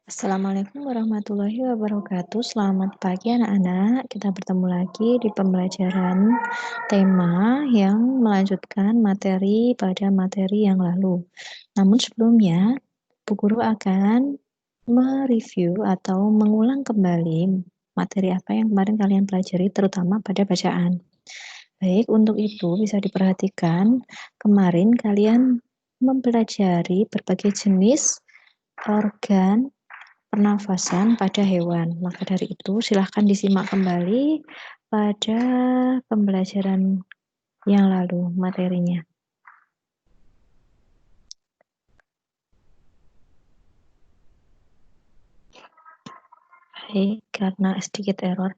Assalamualaikum warahmatullahi wabarakatuh. Selamat pagi anak-anak. Kita bertemu lagi di pembelajaran tema yang melanjutkan materi pada materi yang lalu. Namun sebelumnya, Bu Guru akan mereview atau mengulang kembali materi apa yang kemarin kalian pelajari, terutama pada bacaan. Baik, untuk itu bisa diperhatikan kemarin kalian mempelajari berbagai jenis organ pernafasan pada hewan. Maka dari itu, silahkan disimak kembali pada pembelajaran yang lalu materinya. Baik, karena sedikit error.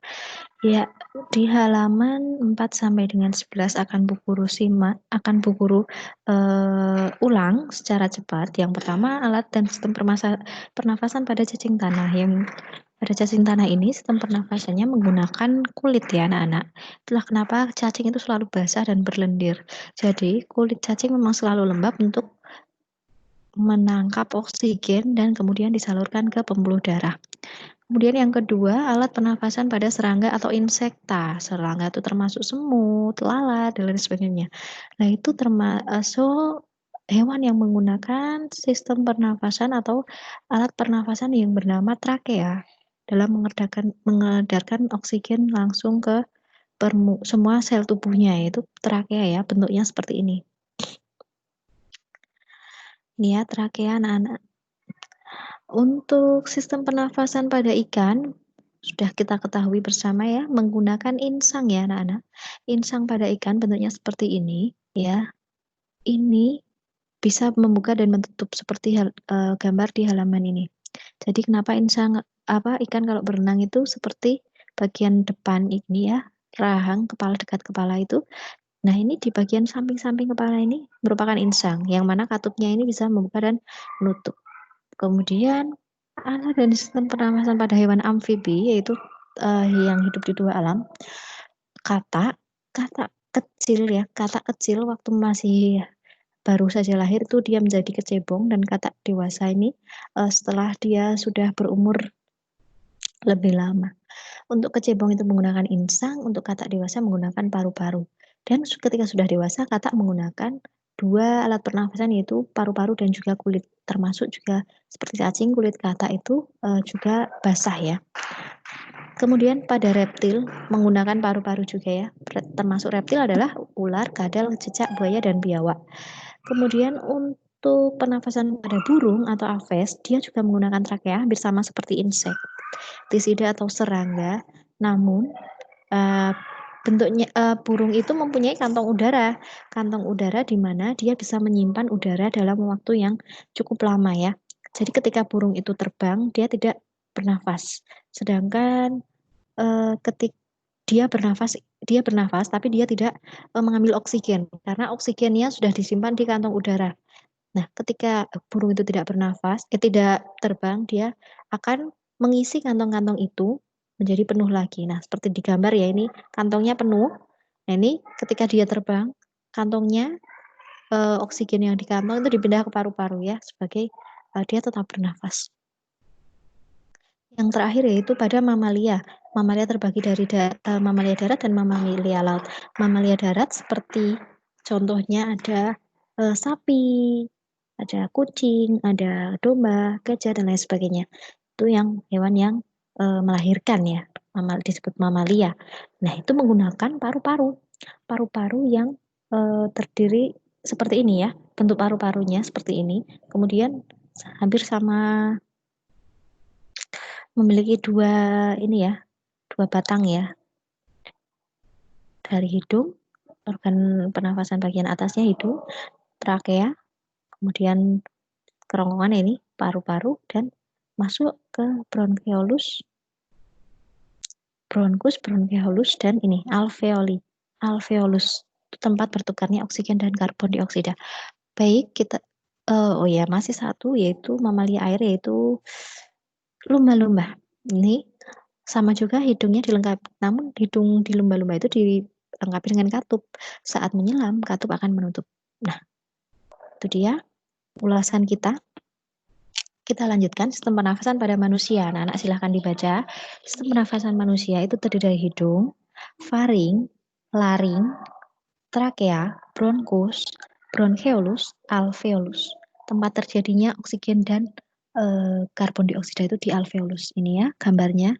Ya, di halaman 4 sampai dengan 11 akan Bu Guru simak, akan Bu Guru ulang secara cepat. Yang pertama, alat dan sistem pernafasan pada cacing tanah. Yang pada cacing tanah ini sistem pernafasannya menggunakan kulit ya anak-anak. Itulah kenapa cacing itu selalu basah dan berlendir. Jadi kulit cacing memang selalu lembab untuk menangkap oksigen dan kemudian disalurkan ke pembuluh darah. Kemudian yang kedua, alat pernafasan pada serangga atau insekta. Serangga itu termasuk semut, lalat, dan lain sebagainya. Nah, itu termasuk hewan yang menggunakan sistem pernafasan atau alat pernafasan yang bernama trakea dalam mengedarkan oksigen langsung ke semua sel tubuhnya, yaitu trakea ya, bentuknya seperti ini. Ini ya, trakea anak-anak. Untuk sistem pernafasan pada ikan, sudah kita ketahui bersama ya, menggunakan insang ya anak-anak. Insang pada ikan bentuknya seperti ini ya. Ini bisa membuka dan menutup seperti gambar di halaman ini. Jadi kenapa ikan kalau berenang itu seperti bagian depan ini ya, rahang kepala dekat kepala itu. Nah, ini di bagian samping-samping kepala ini merupakan insang, yang mana katupnya ini bisa membuka dan menutup. Kemudian alat dan sistem pernafasan pada hewan amfibi yaitu yang hidup di dua alam. Katak kecil waktu masih baru saja lahir itu dia menjadi kecebong, dan katak dewasa ini setelah dia sudah berumur lebih lama. Untuk kecebong itu menggunakan insang, untuk katak dewasa menggunakan paru-paru. Dan ketika sudah dewasa, katak menggunakan dua alat pernafasan yaitu paru-paru dan juga kulit. Termasuk juga seperti cacing, kulit katak itu juga basah ya. Kemudian pada reptil menggunakan paru-paru juga ya. Termasuk reptil adalah ular, kadal, cicak, buaya, dan biawak. Kemudian untuk pernafasan pada burung atau aves, dia juga menggunakan trakea hampir sama seperti insektisida atau serangga. Namun bentuknya burung itu mempunyai kantong udara di mana dia bisa menyimpan udara dalam waktu yang cukup lama ya. Jadi ketika burung itu terbang, dia tidak bernafas. Sedangkan ketika dia bernafas tapi dia tidak mengambil oksigen karena oksigennya sudah disimpan di kantong udara. Nah, ketika burung itu tidak terbang, dia akan mengisi kantong-kantong itu menjadi penuh lagi. Nah, seperti di gambar ya, ini kantongnya penuh. Nah, ini ketika dia terbang, kantongnya oksigen yang di kantong itu dipindah ke paru-paru ya, sebagai dia tetap bernafas. Yang terakhir yaitu pada mamalia. Mamalia terbagi dari mamalia darat dan mamalia laut. Mamalia darat seperti contohnya ada sapi, ada kucing, ada domba, gajah, dan lain sebagainya. Itu yang hewan yang melahirkan ya, disebut mamalia. Nah, itu menggunakan paru-paru. Paru-paru yang terdiri seperti ini ya, bentuk paru-parunya seperti ini. Kemudian hampir sama, memiliki dua batang ya. Dari hidung, organ pernafasan bagian atasnya hidung, trakea, kemudian kerongkongan ini paru-paru, dan masuk ke bronchus, dan ini alveolus. Itu tempat bertukarnya oksigen dan karbon dioksida. Baik, kita masih satu yaitu mamalia air, yaitu lumba-lumba. Ini sama juga hidungnya dilengkapi, namun hidung di lumba-lumba itu dilengkapi dengan katup. Saat menyelam, katup akan menutup. Nah, itu dia ulasan kita Kita lanjutkan sistem pernafasan pada manusia. Anak-anak silahkan dibaca. Sistem pernafasan manusia itu terdiri dari hidung, faring, laring, trakea, bronkus, bronkeolus, alveolus. Tempat terjadinya oksigen dan karbon dioksida itu di alveolus. Ini ya gambarnya.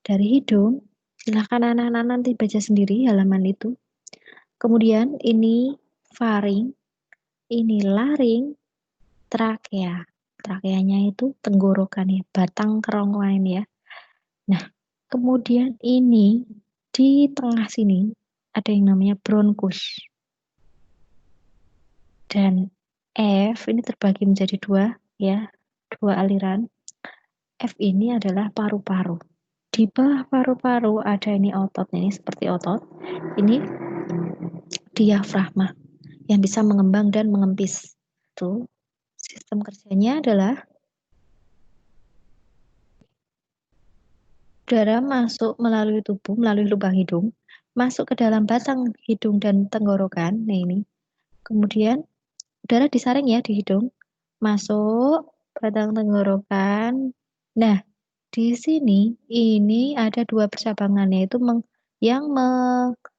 Dari hidung, silahkan anak-anak nanti baca sendiri halaman itu. Kemudian ini faring, ini laring, trakea. Trakeanya itu tenggorokan ya, batang kerongkongan ya. Nah, kemudian ini di tengah sini ada yang namanya bronkus. Dan F ini terbagi menjadi dua ya, dua aliran. F ini adalah paru-paru. Di bawah paru-paru ada ini otot, ini seperti otot. Ini diafragma yang bisa mengembang dan mengempis. Tuh, sistem kerjanya adalah udara masuk melalui tubuh, melalui lubang hidung, masuk ke dalam batang hidung dan tenggorokan. Nah ini. Kemudian udara disaring ya di hidung, masuk batang tenggorokan. Nah, di sini ini ada dua percabangan yaitu yang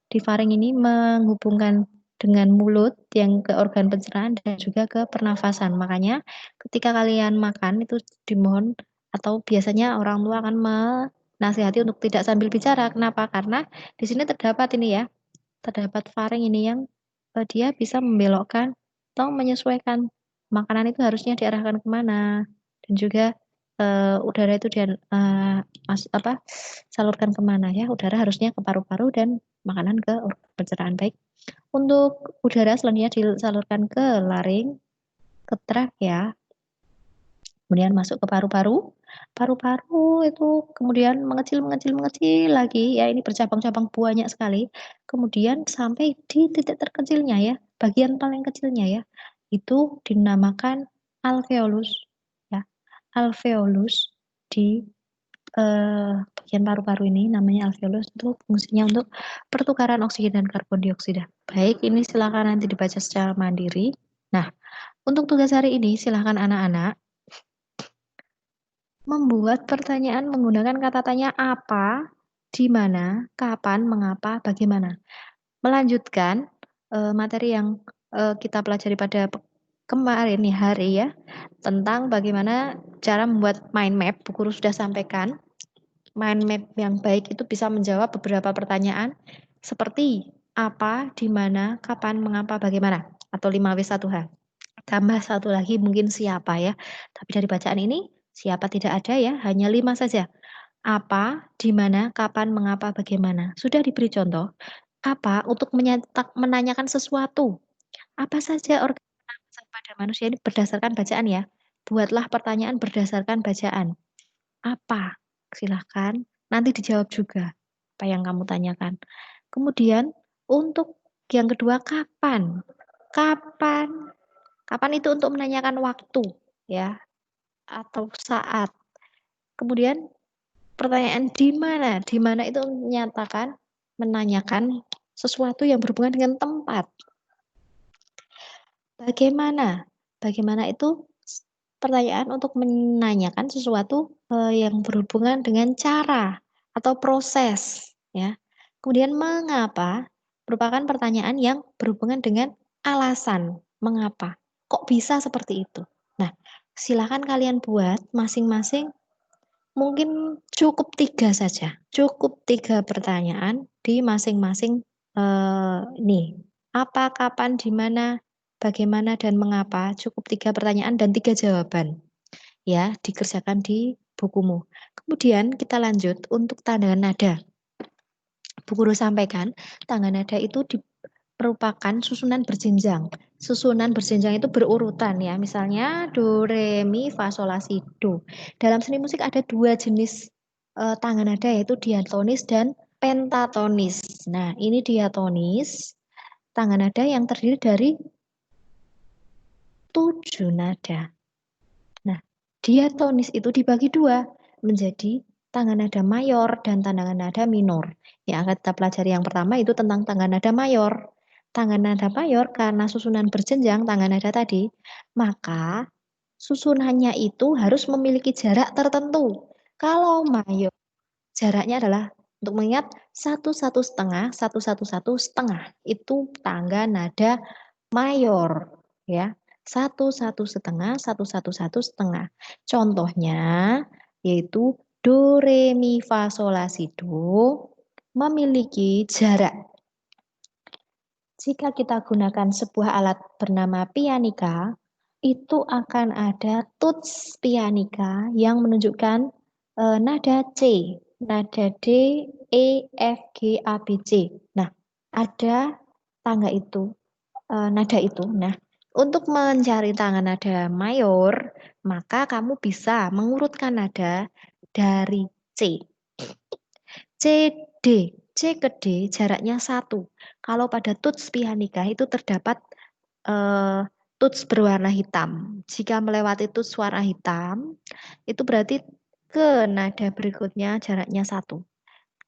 di faring ini menghubungkan dengan mulut yang ke organ pencernaan dan juga ke pernafasan. Makanya ketika kalian makan itu dimohon atau biasanya orang tua akan menasihati untuk tidak sambil bicara. Kenapa? Karena di sini terdapat ini ya, terdapat faring ini yang dia bisa membelokkan atau menyesuaikan makanan itu harusnya diarahkan kemana dan juga udara itu salurkan kemana ya, udara harusnya ke paru-paru dan makanan ke organ pencernaan. Baik, untuk udara selanjutnya disalurkan ke laring, ke trakea, kemudian masuk ke paru-paru. Paru-paru itu kemudian mengecil lagi ya, ini bercabang-cabang banyak sekali. Kemudian sampai di titik terkecilnya ya, bagian paling kecilnya ya, itu dinamakan alveolus ya. Alveolus di bagian paru-paru ini namanya alveolus, itu fungsinya untuk pertukaran oksigen dan karbon dioksida. Baik, ini silakan nanti dibaca secara mandiri. Nah, untuk tugas hari ini silakan anak-anak membuat pertanyaan menggunakan kata tanya apa, di mana, kapan, mengapa, bagaimana. Melanjutkan materi yang kita pelajari pada kemarin nih hari ya, tentang bagaimana cara membuat mind map. Bu Guru sudah sampaikan, mind map yang baik itu bisa menjawab beberapa pertanyaan seperti apa, di mana, kapan, mengapa, bagaimana, atau 5W1H. Tambah satu lagi mungkin siapa ya, tapi dari bacaan ini siapa tidak ada ya, hanya 5 saja. Apa, di mana, kapan, mengapa, bagaimana. Sudah diberi contoh. Apa, untuk menanyakan sesuatu. Apa saja organ pernafasan pada manusia ini berdasarkan bacaan ya. Buatlah pertanyaan berdasarkan bacaan. Apa? Silahkan nanti dijawab juga apa yang kamu tanyakan. Kemudian untuk yang kedua kapan? Kapan? Kapan itu untuk menanyakan waktu ya atau saat. Kemudian pertanyaan di mana? Di mana itu menyatakan menanyakan sesuatu yang berhubungan dengan tempat. Bagaimana? Bagaimana itu pertanyaan untuk menanyakan sesuatu yang berhubungan dengan cara atau proses ya. Kemudian mengapa merupakan pertanyaan yang berhubungan dengan alasan mengapa. Kok bisa seperti itu? Nah, silakan kalian buat masing-masing mungkin cukup 3 saja. Cukup 3 pertanyaan di masing-masing ini. Apa, kapan, di mana, bagaimana, dan mengapa. Cukup 3 pertanyaan dan 3 jawaban. Ya, dikerjakan di bukumu. Kemudian kita lanjut untuk tanda nada. Bu Guru sampaikan, tanda nada itu merupakan susunan berjenjang. Susunan berjenjang itu berurutan ya. Misalnya do, re, mi, fa, sol, la, si, do. Dalam seni musik ada 2 jenis tangga nada yaitu diatonis dan pentatonis. Nah, ini diatonis, tangga nada yang terdiri dari 7 nada. Nah, diatonis itu dibagi 2 menjadi tangga nada mayor dan tangga nada minor. Yang akan kita pelajari yang pertama itu tentang tangga nada mayor. Tangga nada mayor karena susunan berjenjang tangga nada tadi, maka susunannya itu harus memiliki jarak tertentu. Kalau mayor, jaraknya adalah untuk mengingat satu satu satu setengah itu tangga nada mayor, ya. Satu satu satu setengah. Contohnya yaitu do re mi fa sol la si do memiliki jarak. Jika kita gunakan sebuah alat bernama pianika, itu akan ada tuts pianika yang menunjukkan nada C, nada D, E, F, G, A, B, C. Nah, ada tangga itu, nada itu. Nah, untuk mencari tangga nada mayor, maka kamu bisa mengurutkan nada dari C. C, D. C ke D jaraknya 1. Kalau pada tuts pianika itu terdapat eh, tuts berwarna hitam. Jika melewati tuts warna hitam, itu berarti ke nada berikutnya jaraknya 1.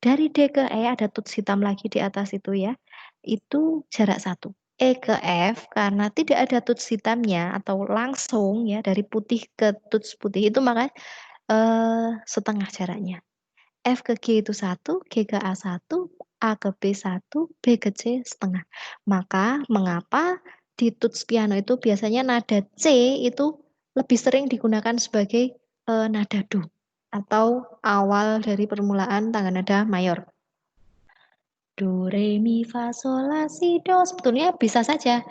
Dari D ke E ada tuts hitam lagi di atas itu ya. Itu jarak 1. E ke F karena tidak ada tuts hitamnya atau langsung ya dari putih ke tuts putih itu maka setengah jaraknya. F ke G itu 1, G ke A 1, A ke B 1, B ke C setengah. Maka mengapa di tuts piano itu biasanya nada C itu lebih sering digunakan sebagai nada do atau awal dari permulaan tangga nada mayor. Do, re, mi, fa, sol, la, si, do. Sebetulnya bisa saja.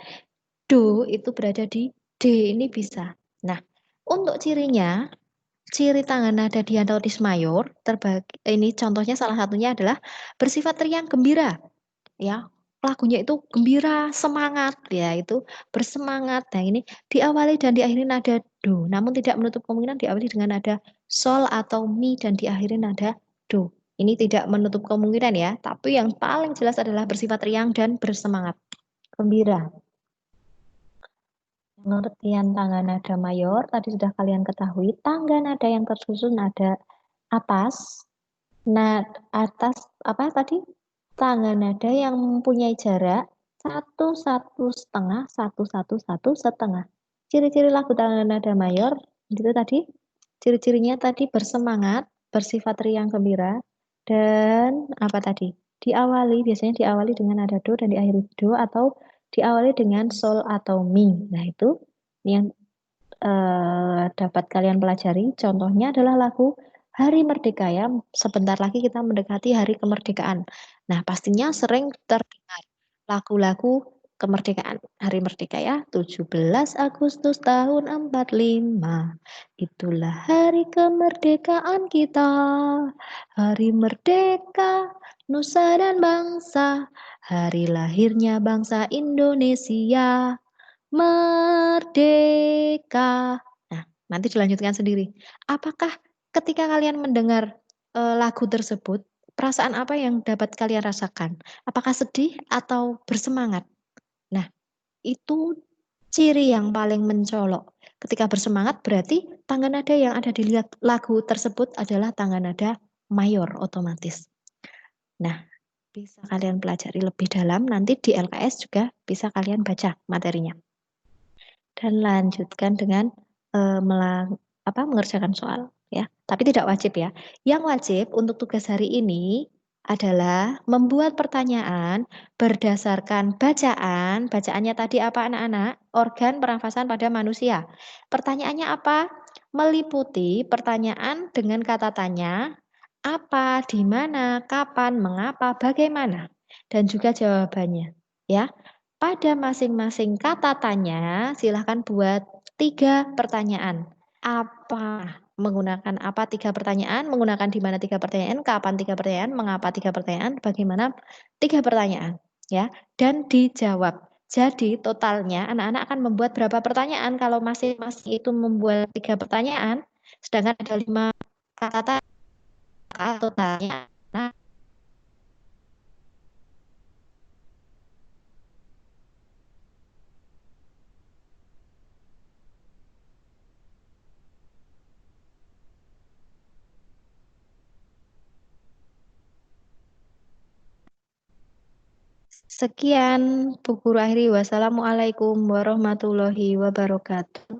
Do itu berada di D, ini bisa. Nah, untuk cirinya, ciri tangan nada diatonis mayor terbagi ini contohnya salah satunya adalah bersifat riang gembira ya. Lagunya itu gembira, semangat ya, itu bersemangat. Nah, ini diawali dan diakhiri nada do, namun tidak menutup kemungkinan diawali dengan nada sol atau mi dan diakhiri nada do. Ini tidak menutup kemungkinan ya, tapi yang paling jelas adalah bersifat riang dan bersemangat, gembira. Pengertian tangga nada mayor tadi sudah kalian ketahui. Tangga nada yang tersusun ada atas, atas apa tadi? Tangga nada yang mempunyai jarak satu setengah, satu setengah. Ciri-ciri lagu tangga nada mayor itu tadi. Ciri-cirinya tadi bersemangat, bersifat riang gembira, dan apa tadi? Biasanya diawali dengan nada do dan diakhiri do atau diawali dengan sol atau mi. Nah, itu yang dapat kalian pelajari. Contohnya adalah lagu Hari Merdeka ya. Sebentar lagi kita mendekati Hari Kemerdekaan. Nah, pastinya sering terdengar lagu-lagu kemerdekaan. Hari Merdeka ya, 17 Agustus tahun 45. Itulah hari kemerdekaan kita. Hari Merdeka, Nusa dan bangsa. Hari lahirnya bangsa Indonesia. Merdeka. Nah, nanti dilanjutkan sendiri. Apakah ketika kalian mendengar lagu tersebut, perasaan apa yang dapat kalian rasakan? Apakah sedih atau bersemangat? Nah, itu ciri yang paling mencolok. Ketika bersemangat berarti tangga nada yang ada di lagu tersebut adalah tangga nada mayor otomatis. Nah, bisa kalian pelajari lebih dalam, nanti di LKS juga bisa kalian baca materinya. Dan lanjutkan dengan mengerjakan soal ya. Tapi tidak wajib ya. Yang wajib untuk tugas hari ini adalah membuat pertanyaan berdasarkan bacaan. Bacaannya tadi apa anak-anak? Organ pernafasan pada manusia. Pertanyaannya apa? Meliputi pertanyaan dengan kata tanya, apa, di mana, kapan, mengapa, bagaimana, dan juga jawabannya. Ya, pada masing-masing kata tanya, silahkan buat 3 pertanyaan. Apa? Menggunakan apa 3 pertanyaan? Menggunakan di mana 3 pertanyaan? Kapan 3 pertanyaan? Mengapa 3 pertanyaan? Bagaimana 3 pertanyaan? Ya, dan dijawab. Jadi totalnya anak-anak akan membuat berapa pertanyaan kalau masing-masing itu membuat 3 pertanyaan, sedangkan ada 5 kata totalnya. Nah, sekian Bu Guru akhiri. Wassalamualaikum warahmatullahi wabarakatuh.